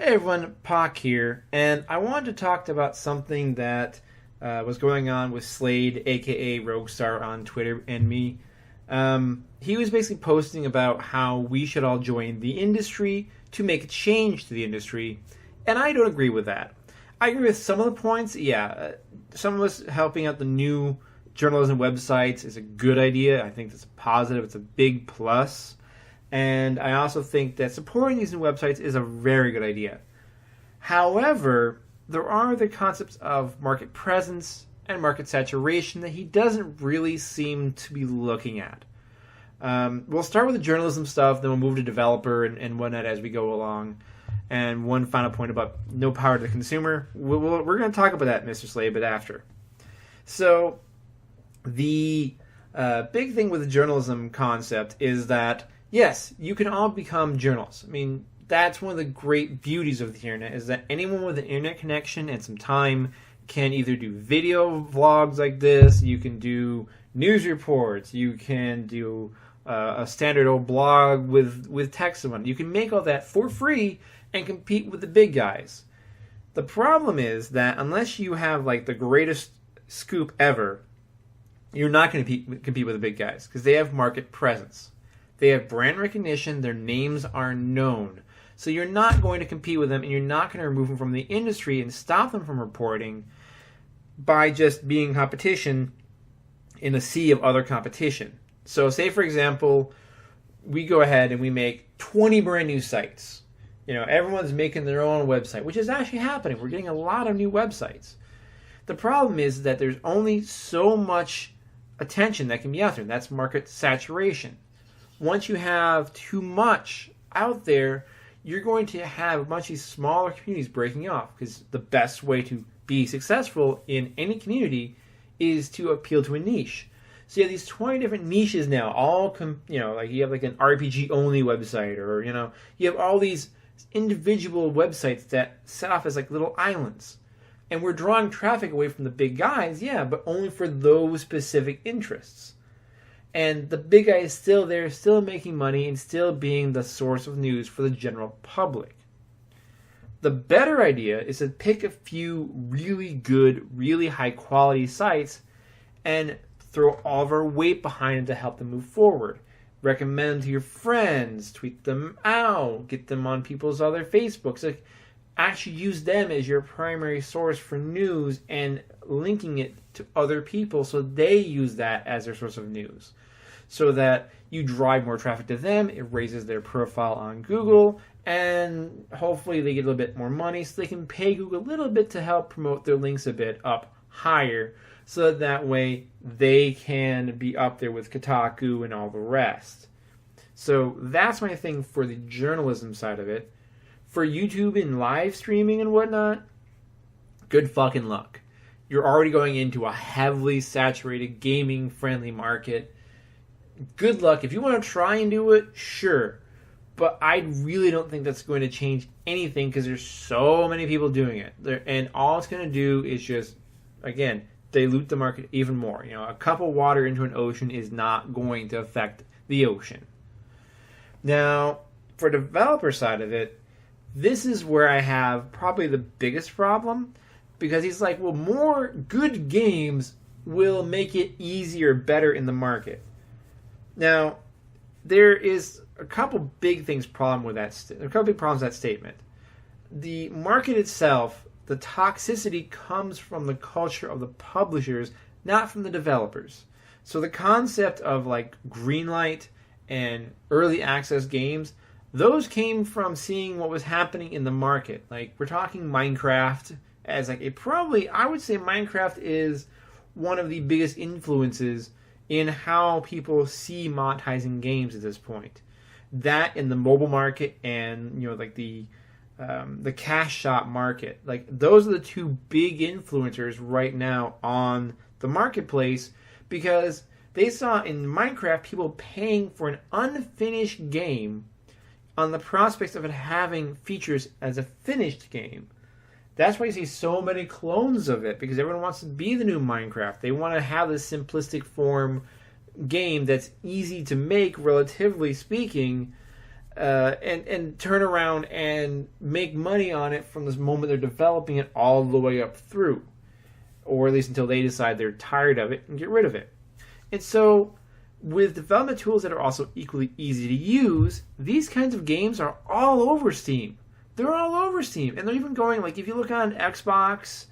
Hey everyone, Pock here, and I wanted to talk about something that was going on with Slade, aka Roguestar, on Twitter and me. He was basically posting about how we should all join the industry to make a change to the industry, and I don't agree with that. I agree with some of the points. Some of us helping out the new journalism websites is a good idea. I think that's a positive. It's a big plus. And I also think that supporting these new websites is a very good idea. However, there are the concepts of market presence and market saturation that he doesn't really seem to be looking at. We'll start with the journalism stuff, then we'll move to developer and whatnot as we go along. And one final point about no power to the consumer. We're going to talk about that, Mr. Slade, but after. So, the big thing with the journalism concept is that yes, you can all become journalists. I mean, that's one of the great beauties of the internet is that anyone with an internet connection and some time can either do video vlogs like this, you can do news reports, you can do a standard old blog with text on it. You can make all that for free and compete with the big guys. The problem is that unless you have like the greatest scoop ever, you're not going to compete with the big guys because they have market presence. They have brand recognition. Their names are known. So you're not going to compete with them, and you're not going to remove them from the industry and stop them from reporting by just being competition in a sea of other competition. So say, for example, we go ahead and we make 20 brand new sites. You know, everyone's making their own website, which is actually happening. We're getting a lot of new websites. The problem is that there's only so much attention that can be out there, and that's market saturation. Once you have too much out there, you're going to have a bunch of these smaller communities breaking off because the best way to be successful in any community is to appeal to a niche. So you have these 20 different niches now, all, like you have like an RPG only website, or, you have all these individual websites that set off as like little islands. And we're drawing traffic away from the big guys, yeah, but only for those specific interests. And the big guy is still there, still making money, and still being the source of news for the general public. The better idea is to pick a few really good, really high-quality sites and throw all of our weight behind them to help them move forward. Recommend them to your friends, tweet them out, get them on people's other Facebooks. Like, actually use them as your primary source for news and linking it to other people so they use that as their source of news. So that you drive more traffic to them, it raises their profile on Google, and hopefully they get a little bit more money so they can pay Google a little bit to help promote their links a bit up higher so that way they can be up there with Kotaku and all the rest. So that's my thing for the journalism side of it. For YouTube and live streaming and whatnot, good fucking luck. You're already going into a heavily saturated gaming-friendly market. Good luck. If you want to try and do it, sure. But I really don't think that's going to change anything because there's so many people doing it. And all it's going to do is just, again, dilute the market even more. A cup of water into an ocean is not going to affect the ocean. Now, for the developer side of it, this is where I have probably the biggest problem because he's like, well, more good games will make it easier, better in the market. Now, there is a couple big problems with that statement. The market itself, the toxicity comes from the culture of the publishers, not from the developers. So the concept of like greenlight and early access games, those came from seeing what was happening in the market. Like, we're talking Minecraft as like I would say Minecraft is one of the biggest influences in how people see monetizing games at this point. That in the mobile market and, like the cash shop market. Like, those are the two big influencers right now on the marketplace because they saw in Minecraft people paying for an unfinished game on the prospects of it having features as a finished game. That's why you see so many clones of it, because everyone wants to be the new Minecraft. They want to have this simplistic form game that's easy to make, relatively speaking, and turn around and make money on it from this moment they're developing it all the way up through, or at least until they decide they're tired of it and get rid of it. And so, with development tools that are also equally easy to use, these kinds of games are all over Steam. They're all over Steam, and they're even going, like, if you look on Xbox,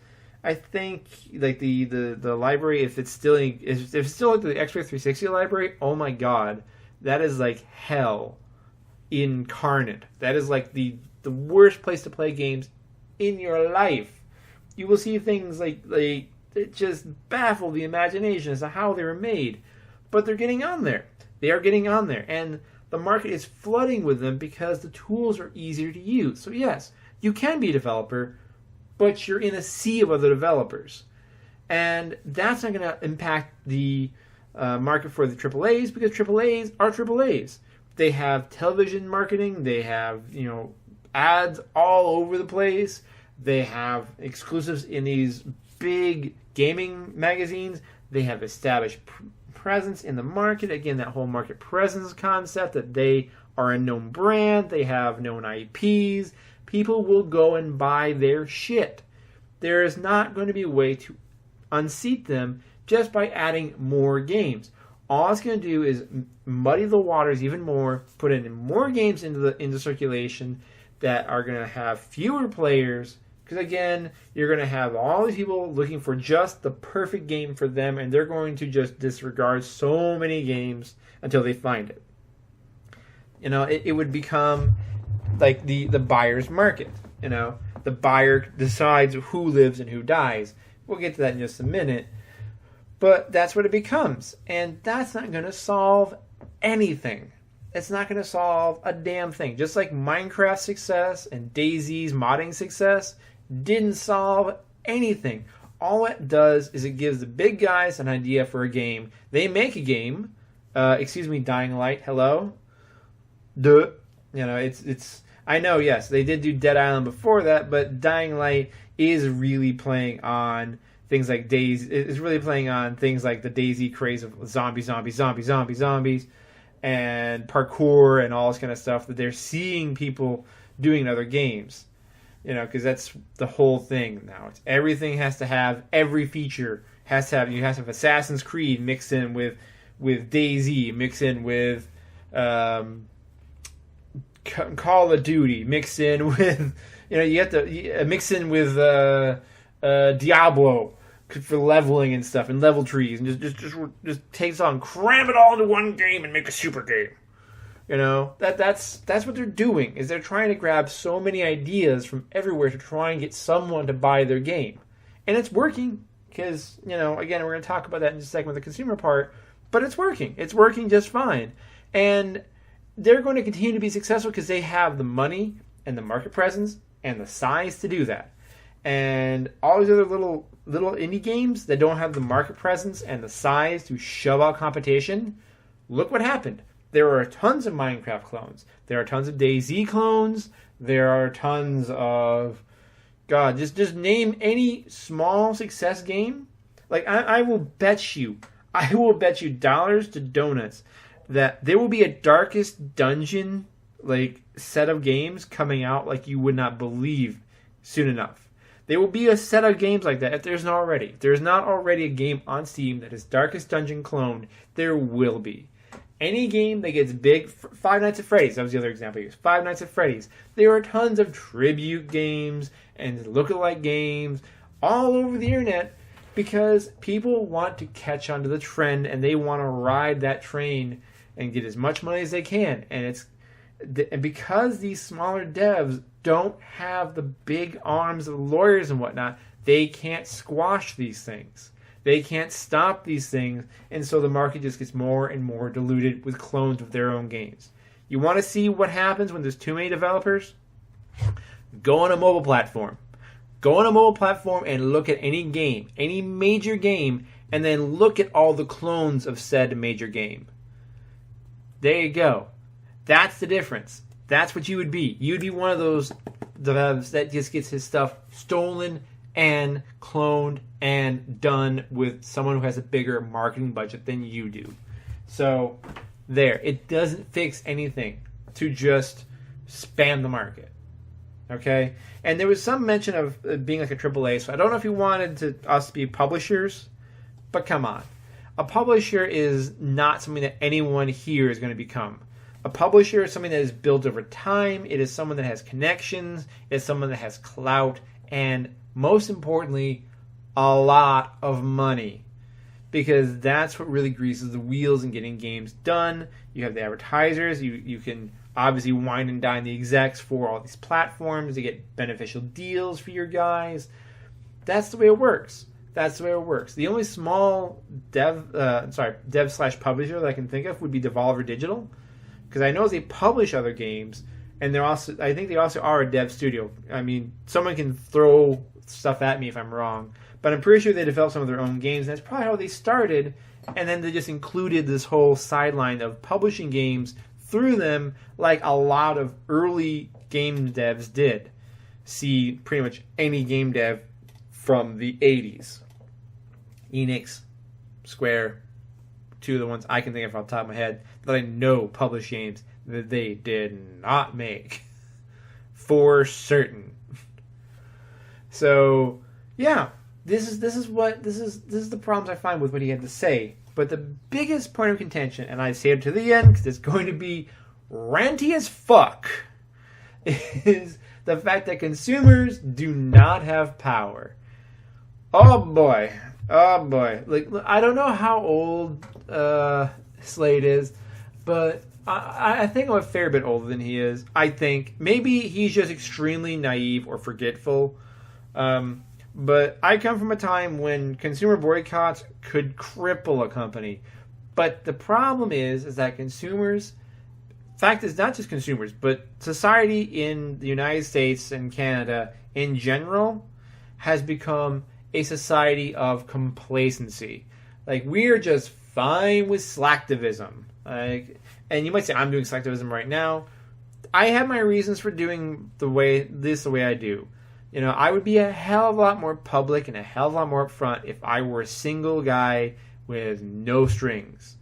I think, like, the library, if it's still like the Xbox 360 library, oh my god, that is like hell incarnate. That is like the worst place to play games in your life. You will see things like it just baffle the imagination as to how they were made. But they're getting on there. They are getting on there. And the market is flooding with them because the tools are easier to use. So yes, you can be a developer, but you're in a sea of other developers. And that's not going to impact the market for the AAAs, because AAAs are AAAs. They have television marketing. They have, ads all over the place. They have exclusives in these big gaming magazines. They have established presence in the market. Again, that whole market presence concept, that they are a known brand. They have known IPs. People will go and buy their shit. There is not going to be a way to unseat them just by adding more games. All it's going to do is muddy the waters even more, put in more games into circulation that are going to have fewer players. Because again, you're going to have all these people looking for just the perfect game for them, and they're going to just disregard so many games until they find it. It would become like the buyer's market. The buyer decides who lives and who dies. We'll get to that in just a minute. But that's what it becomes. And that's not going to solve anything. It's not going to solve a damn thing. Just like Minecraft's success and DayZ's modding success didn't solve anything. All it does is it gives the big guys an idea for a game. They make a game. Dying Light, hello? Duh. It's I know, yes, they did do Dead Island before that, but Dying Light is really playing on things like is really playing on things like the DayZ craze of zombies, and parkour and all this kind of stuff that they're seeing people doing in other games. Because that's the whole thing now. Everything has to have every feature. You have to have Assassin's Creed mixed in with DayZ, mixed in with Call of Duty, mixed in with you have to mix in with Diablo for leveling and stuff, and level trees, and just take it all and cram it all into one game and make a super game. That's what they're doing, is they're trying to grab so many ideas from everywhere to try and get someone to buy their game. And it's working, because, again, we're going to talk about that in just a second with the consumer part, but it's working. It's working just fine. And they're going to continue to be successful because they have the money and the market presence and the size to do that. And all these other little indie games that don't have the market presence and the size to shove out competition, look what happened. There are tons of Minecraft clones. There are tons of DayZ clones. There are tons of... God, just name any small success game. Like, I will bet you dollars to donuts that there will be a Darkest Dungeon, set of games coming out like you would not believe soon enough. There will be a set of games like that if there's not already. If there's not already a game on Steam that is Darkest Dungeon cloned, there will be. Any game that gets big, Five Nights at Freddy's, that was the other example I used. Five Nights at Freddy's. There are tons of tribute games and lookalike games all over the internet because people want to catch on to the trend and they want to ride that train and get as much money as they can. And because these smaller devs don't have the big arms of lawyers and whatnot, they can't squash these things. They can't stop these things, and so the market just gets more and more diluted with clones of their own games. You want to see what happens when there's too many developers? Go on a mobile platform. Go on a mobile platform and look at any game, any major game, and then look at all the clones of said major game. There you go. That's the difference. That's what you would be. You'd be one of those devs that just gets his stuff stolen and cloned and done with someone who has a bigger marketing budget than you do. So, there. It doesn't fix anything. to just spam the market. Okay? And there was some mention of being like a AAA, so I don't know if you wanted us to be publishers, but come on. A publisher is not something that anyone here is going to become. A publisher is something that is built over time. It is someone that has connections. It is someone that has clout. And most importantly, a lot of money. Because that's what really greases the wheels in getting games done. You have the advertisers. You can obviously wine and dine the execs for all these platforms to get beneficial deals for your guys. That's the way it works. That's the way it works. The only small dev/publisher that I can think of would be Devolver Digital, because I know they publish other games, and I think they also are a dev studio. I mean, someone can throw stuff at me if I'm wrong, but I'm pretty sure they developed some of their own games, and that's probably how they started, and then they just included this whole sideline of publishing games through them, like a lot of early game devs did. See pretty much any game dev from the 80s. Enix, Square, two of the ones I can think of off the top of my head that I know publish games that they did not make. For certain. So, yeah, this is the problems I find with what he had to say. But the biggest point of contention, and I say it to the end because it's going to be ranty as fuck, is the fact that consumers do not have power. Oh boy. Like, I don't know how old Slade is, but I think I'm a fair bit older than he is. I think maybe he's just extremely naive or forgetful. But I come from a time when consumer boycotts could cripple a company. But the problem is that consumers, in fact, it's not just consumers, but society in the United States and Canada in general has become a society of complacency. Like, we're just fine with slacktivism. Like, and you might say, I'm doing slacktivism right now. I have my reasons for doing the way I do. You know, I would be a hell of a lot more public and a hell of a lot more upfront if I were a single guy with no strings.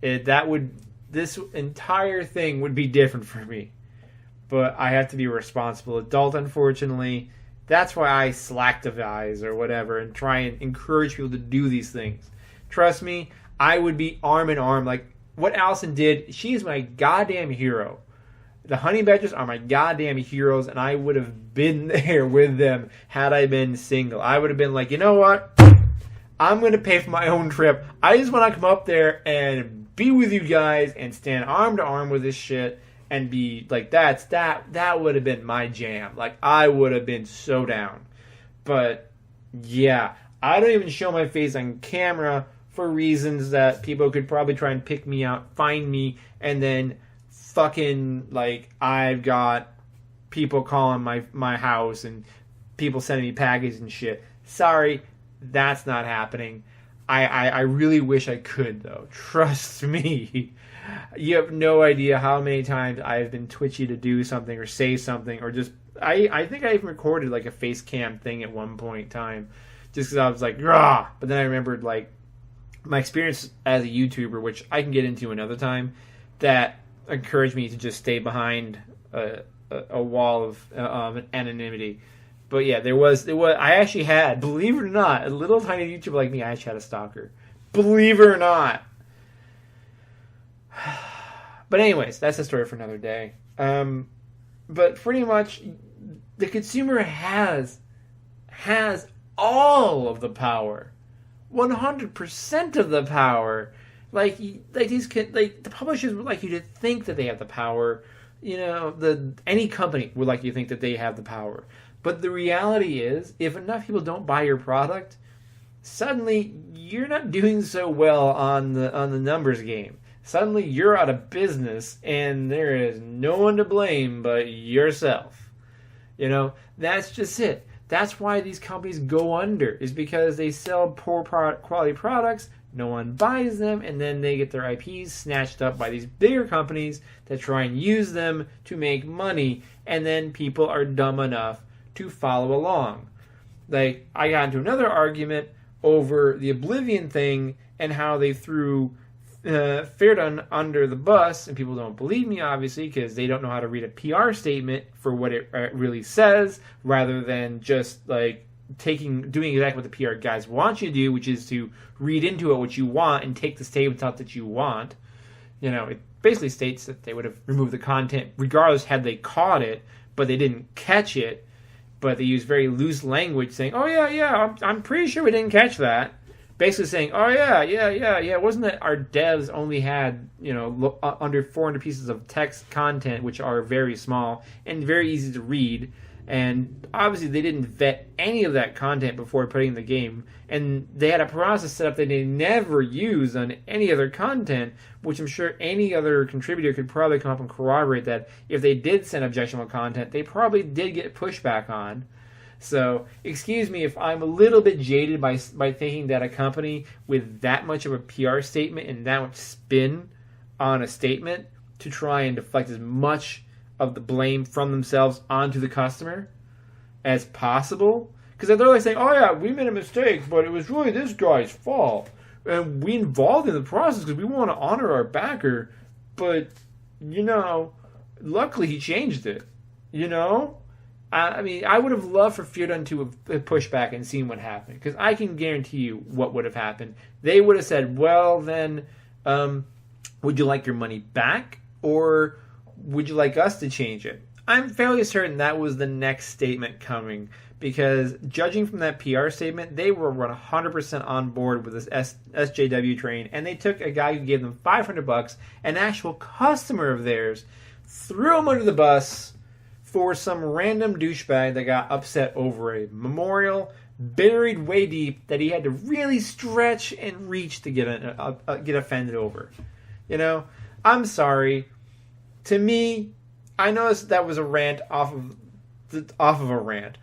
This entire thing would be different for me. But I have to be a responsible adult, unfortunately. That's why I slacktivize or whatever and try and encourage people to do these things. Trust me, I would be arm in arm. Like what Allison did, she is my goddamn hero. The honey badgers are my goddamn heroes, and I would have been there with them had I been single. I would have been like, you know what? I'm going to pay for my own trip. I just want to come up there and be with you guys and stand arm to arm with this shit. And be like, that would have been my jam. Like, I would have been so down. But, yeah, I don't even show my face on camera for reasons that people could probably try and pick me out, find me, and then fucking, like, I've got people calling my house and people sending me packages and shit. Sorry, that's not happening. I really wish I could, though. Trust me. You have no idea how many times I've been twitchy to do something or say something or just... I think I even recorded like a face cam thing at one point in time just because I was like, rah! But then I remembered like my experience as a YouTuber, which I can get into another time, that encouraged me to just stay behind a wall of anonymity. But yeah, there was I actually had, believe it or not, a little tiny YouTuber like me, I actually had a stalker. Believe it or not. But anyways, that's a story for another day. But pretty much, the consumer has all of the power, 100% of the power. Like the publishers would like you to think that they have the power. You know, any company would like you to think that they have the power. But the reality is, if enough people don't buy your product, suddenly you're not doing so well on the numbers game. Suddenly you're out of business and there is no one to blame but yourself. You know, that's just it. That's why these companies go under, is because they sell poor quality products, no one buys them, and then they get their IPs snatched up by these bigger companies that try and use them to make money, and then people are dumb enough to follow along. Like, I got into another argument over the Oblivion thing and how they threw Fairdone under the bus, and people don't believe me, obviously, because they don't know how to read a PR statement for what it really says, rather than just like doing exactly what the PR guys want you to do, which is to read into it what you want and take the statements out that you want. It basically states that they would have removed the content regardless had they caught it, but they didn't catch it. But they use very loose language saying, "Oh yeah, I'm pretty sure we didn't catch that." Basically saying, "Oh yeah, it wasn't that our devs only had under 400 pieces of text content, which are very small and very easy to read." And obviously they didn't vet any of that content before putting in the game. And they had a process set up that they never use on any other content, which I'm sure any other contributor could probably come up and corroborate that if they did send objectionable content, they probably did get pushback on. So, excuse me if I'm a little bit jaded by thinking that a company with that much of a PR statement and that much spin on a statement to try and deflect as much of the blame from themselves onto the customer as possible. Because they're like saying, "Oh yeah, we made a mistake, but it was really this guy's fault. And we involved in the process because we want to honor our backer. But, luckily he changed it." I mean, I would have loved for Feardun to have pushed back and seen what happened. Because I can guarantee you what would have happened. They would have said, "Well, then, would you like your money back? Or would you like us to change it?" I'm fairly certain that was the next statement coming, because judging from that PR statement, they were 100% on board with this SJW train, and they took a guy who gave them $500, an actual customer of theirs, threw him under the bus for some random douchebag that got upset over a memorial buried way deep that he had to really stretch and reach to get offended over. I'm sorry. To me, I noticed that was a rant off of a rant,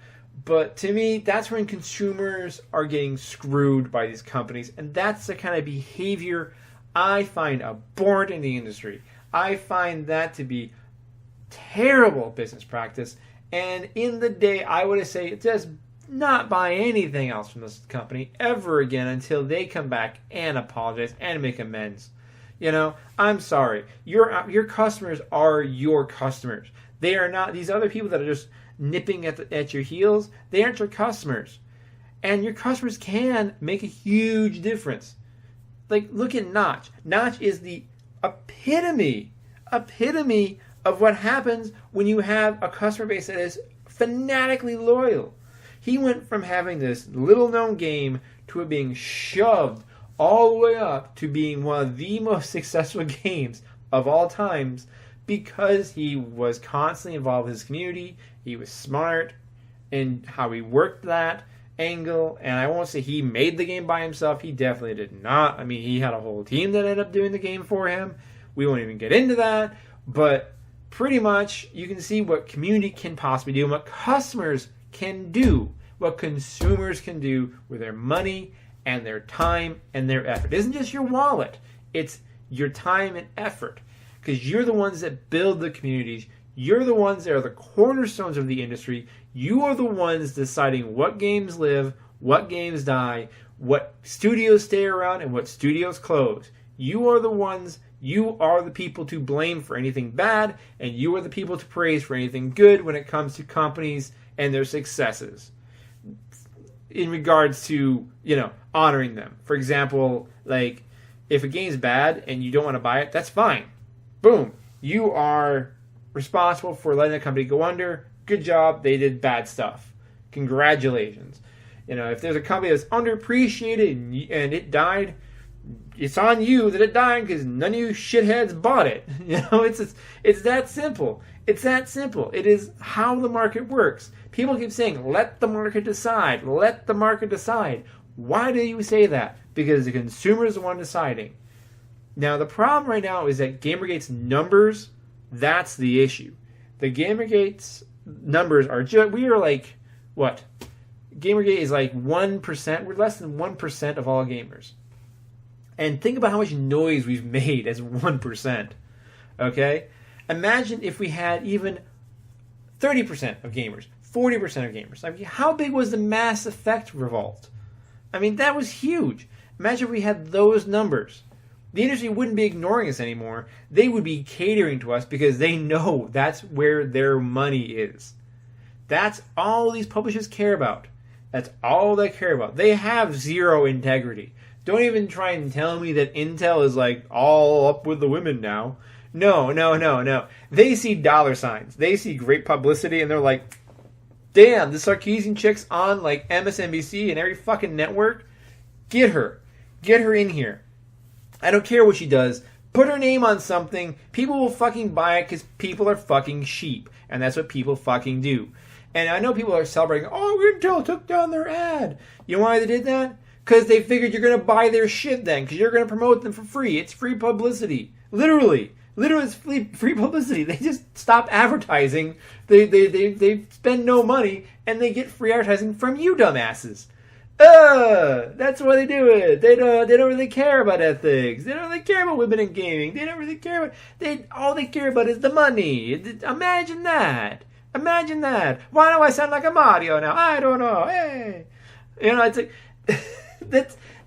but to me, that's when consumers are getting screwed by these companies, and that's the kind of behavior I find abhorrent in the industry. I find that to be terrible business practice, and in the day, I would say just not buy anything else from this company ever again until they come back and apologize and make amends. I'm sorry. Your customers are your customers. They are not these other people that are just nipping at your heels. They aren't your customers. And your customers can make a huge difference. Like, look at Notch. Notch is the epitome of what happens when you have a customer base that is fanatically loyal. He went from having this little-known game to it being shoved all the way up to being one of the most successful games of all times because he was constantly involved with his community. He was smart in how he worked that angle, and I won't say he made the game by himself. He definitely did not. I mean, he had a whole team that ended up doing the game for him. We won't even get into that, but pretty much you can see what community can possibly do and what customers can do, what consumers can do with their money and their time and their effort. It isn't just your wallet. It's your time and effort. Because you're the ones that build the communities. You're the ones that are the cornerstones of the industry. You are the ones deciding what games live, what games die, what studios stay around, and what studios close. You are the ones, you are the people to blame for anything bad, and you are the people to praise for anything good when it comes to companies and their successes. In regards to, honoring them. For example, like, if a game's bad and you don't want to buy it, that's fine. Boom. You are responsible for letting the company go under. Good job. They did bad stuff. Congratulations. If there's a company that's underappreciated and it died, it's on you that it died because none of you shitheads bought it. It's that simple. It's that simple. It is how the market works. People keep saying, let the market decide. Let the market decide. Why do you say that? Because the consumer is the one deciding. Now, the problem right now is that Gamergate's numbers, that's the issue. The Gamergate's numbers are just, we are like, what? Gamergate is like 1%. We're less than 1% of all gamers. And think about how much noise we've made as 1%. Okay? Imagine if we had even 30% of gamers, 40% of gamers. I mean, how big was the Mass Effect revolt? I mean, that was huge. Imagine if we had those numbers. The industry wouldn't be ignoring us anymore. They would be catering to us because they know that's where their money is. That's all these publishers care about. That's all they care about. They have zero integrity. Don't even try and tell me that Intel is like all up with the women now. No. They see dollar signs. They see great publicity and they're like, damn, the Sarkeesian chick's on like MSNBC and every fucking network. Get her. Get her in here. I don't care what she does. Put her name on something. People will fucking buy it because people are fucking sheep. And that's what people fucking do. And I know people are celebrating, oh, Intel took down their ad. You know why they did that? Because they figured you're going to buy their shit then. Because you're going to promote them for free. It's free publicity. Literally, it's free publicity. They just stop advertising. They spend no money. And they get free advertising from you dumbasses. That's why they do it. They don't really care about ethics. They don't really care about women in gaming. They don't really care about... all they care about is the money. Imagine that. Imagine that. Why do I sound like a Mario now? I don't know. Hey. You know, it's like...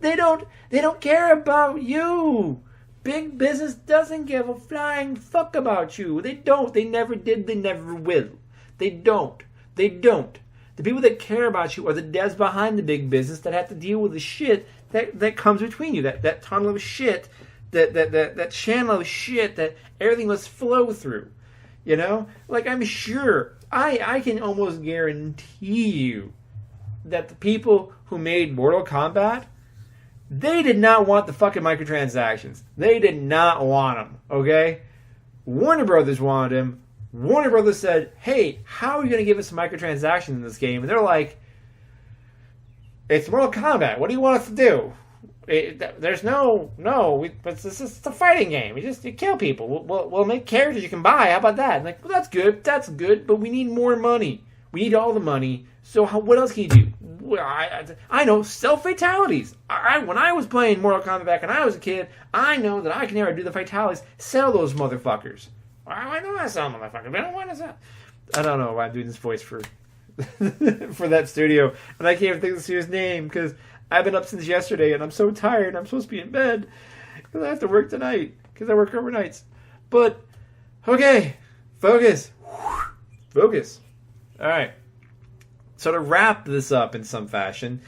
they don't care about you. Big business doesn't give a flying fuck about you. They don't. They never did. They never will. They don't. The people that care about you are the devs behind the big business that have to deal with the shit that comes between you. That tunnel of shit, that channel of shit that everything must flow through. You know? Like, I'm sure, I can almost guarantee you that the people who made Mortal Kombat, they did not want the fucking microtransactions. They did not want them, okay? Warner Brothers wanted them. Warner Brothers said, hey, how are you going to give us microtransactions in this game? And they're like, it's Mortal Kombat. What do you want us to do? There's it's a fighting game. You kill people. We'll make characters you can buy. How about that? And like, well, that's good, but we need more money. We need all the money. So what else can you do? Well, I know, self-fatalities. When I was playing Mortal Kombat back when I was a kid, I know that I can never do the fatalities. Sell those motherfuckers. I know I sell motherfuckers, but I don't want to sell. I don't know why I'm doing this voice for for that studio. And I can't even think of the studio's name because I've been up since yesterday and I'm so tired. I'm supposed to be in bed because I have to work tonight because I work overnights. But, okay, focus. All right. So to wrap this up in some fashion,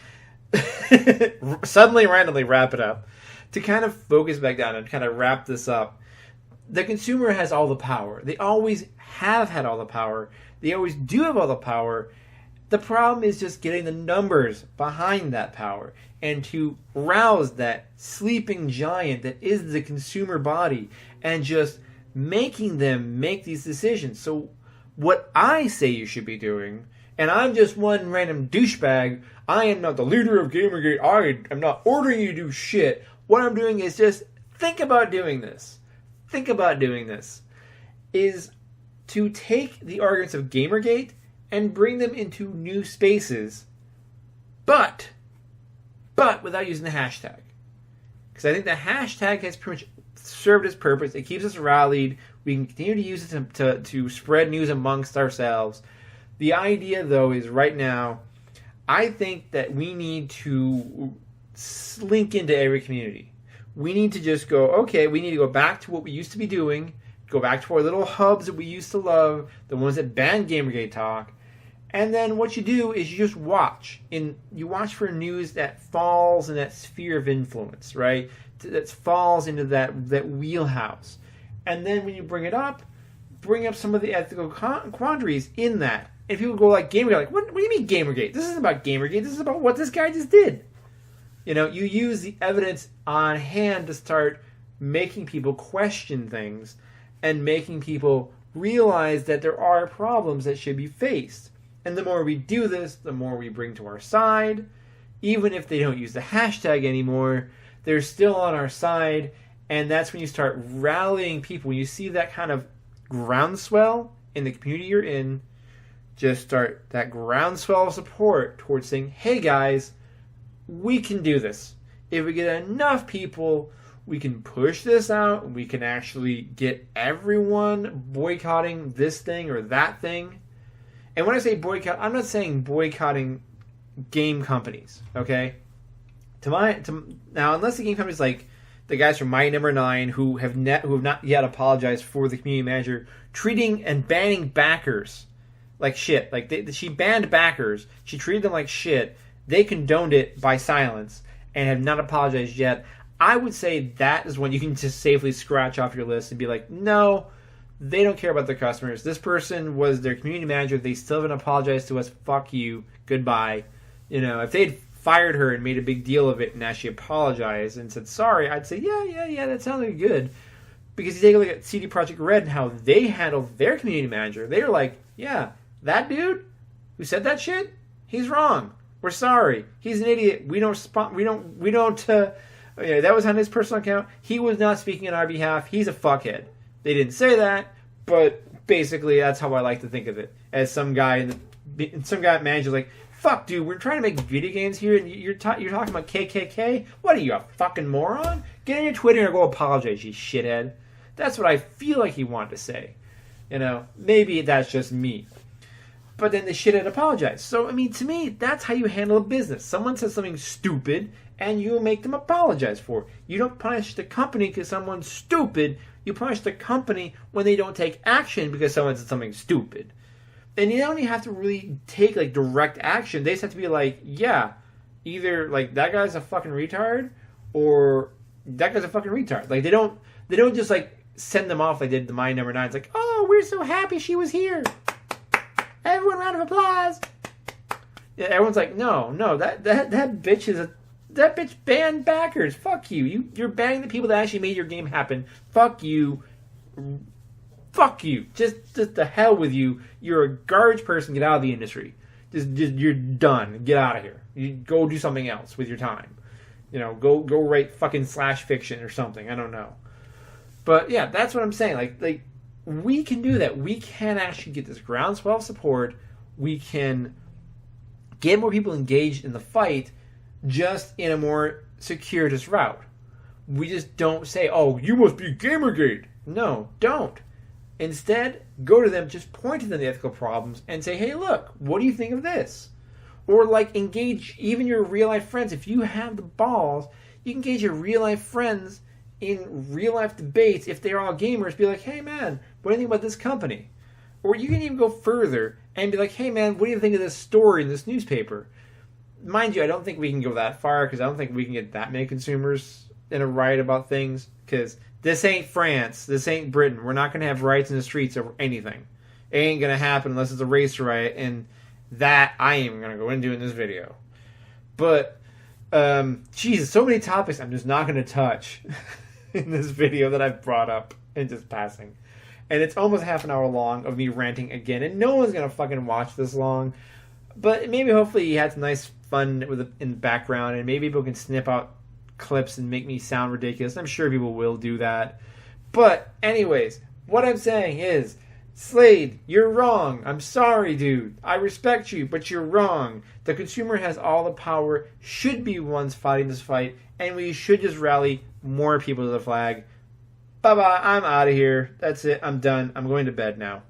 suddenly, randomly wrap it up, to kind of focus back down and kind of wrap this up, the consumer has all the power. They always have had all the power. They always do have all the power. The problem is just getting the numbers behind that power and to rouse that sleeping giant that is the consumer body and just making them make these decisions. So what I say you should be doing, and I'm just one random douchebag, I am not the leader of Gamergate, I am not ordering you to do shit. What I'm doing is just think about doing this. Is to take the arguments of Gamergate and bring them into new spaces, but without using the hashtag. Because I think the hashtag has pretty much served its purpose. It keeps us rallied. We can continue to use it to spread news amongst ourselves. The idea, though, is right now, I think that we need to slink into every community. We need to just go, okay, we need to go back to what we used to be doing, go back to our little hubs that we used to love, the ones that banned Gamergate talk, and then what you do is you just watch. You watch for news that falls in that sphere of influence, right? That falls into that wheelhouse. And then when you bring up some of the ethical quandaries in that. And people go like, Gamergate, like, what do you mean Gamergate? This isn't about Gamergate, this is about what this guy just did. You know, you use the evidence on hand to start making people question things and making people realize that there are problems that should be faced. And the more we do this, the more we bring to our side. Even if they don't use the hashtag anymore, they're still on our side. And that's when you start rallying people. When you see that kind of groundswell in the community you're in, just start that groundswell of support towards saying, hey guys, we can do this. If we get enough people, we can push this out. We can actually get everyone boycotting this thing or that thing. And when I say boycott, I'm not saying boycotting game companies, okay? Now, unless the game company's like the guys from My Number 9 who have not yet apologized for the community manager treating and banning backers like shit. Like she banned backers. She treated them like shit. They condoned it by silence and have not apologized yet. I would say that is when you can just safely scratch off your list and be like, no, they don't care about their customers. This person was their community manager. They still haven't apologized to us. Fuck you. Goodbye. If they'd fired her and made a big deal of it and actually apologized and said sorry, I'd say, yeah, that sounds like good. Because you take a look at CD Projekt Red and how they handled their community manager. They were like, yeah, that dude who said that shit, he's wrong. We're sorry. He's an idiot. We don't. That was on his personal account. He was not speaking on our behalf. He's a fuckhead. They didn't say that, but basically that's how I like to think of it. As some guy at manager's like, fuck, dude, we're trying to make video games here, and you're talking about KKK? What are you, a fucking moron? Get on your Twitter and go apologize, you shithead. That's what I feel like he wanted to say. Maybe that's just me. But then the shithead apologized. So, to me, that's how you handle a business. Someone says something stupid, and you make them apologize for it. You don't punish the company because someone's stupid. You punish the company when they don't take action because someone said something stupid. And you don't even have to really take, direct action. They just have to be like, yeah, either, that guy's a fucking retard, or that guy's a fucking retard. They don't just, send them off like they did the My Number 9. It's like, oh, we're so happy she was here. Everyone, round of applause. Yeah, everyone's like, no, that bitch banned backers. Fuck you. You're banning the people that actually made your game happen. Fuck you. Fuck you. Just the hell with you. You're a garbage person. Get out of the industry. Just you're done. Get out of here. You go do something else with your time. Go write fucking slash fiction or something. I don't know. But yeah, that's what I'm saying. We can do that. We can actually get this groundswell of support. We can get more people engaged in the fight just in a more circuitous route. We just don't say, oh, you must be Gamergate. No, don't. Instead, go to them, just point to them the ethical problems and say, hey, look, what do you think of this? Or engage even your real-life friends. If you have the balls, you can engage your real-life friends in real-life debates. If they're all gamers, be like, hey, man, what do you think about this company? Or you can even go further and be like, hey, man, what do you think of this story in this newspaper? Mind you, I don't think we can go that far because I don't think we can get that many consumers in a riot about things because this ain't France. This ain't Britain. We're not going to have riots in the streets over anything. It ain't going to happen unless it's a race riot, and that I am going to go into in this video. But, Jesus, so many topics I'm just not going to touch in this video that I've brought up in just passing. And it's almost half an hour long of me ranting again, and no one's going to fucking watch this long. But maybe hopefully you had some nice fun in the background, and maybe people can snip out clips and make me sound ridiculous. I'm sure people will do that. But anyways, what I'm saying is, Slade, you're wrong. I'm sorry, dude. I respect you, but you're wrong. The consumer has all the power, should be ones fighting this fight, and we should just rally more people to the flag. Bye-bye. I'm out of here. That's it. I'm done. I'm going to bed now.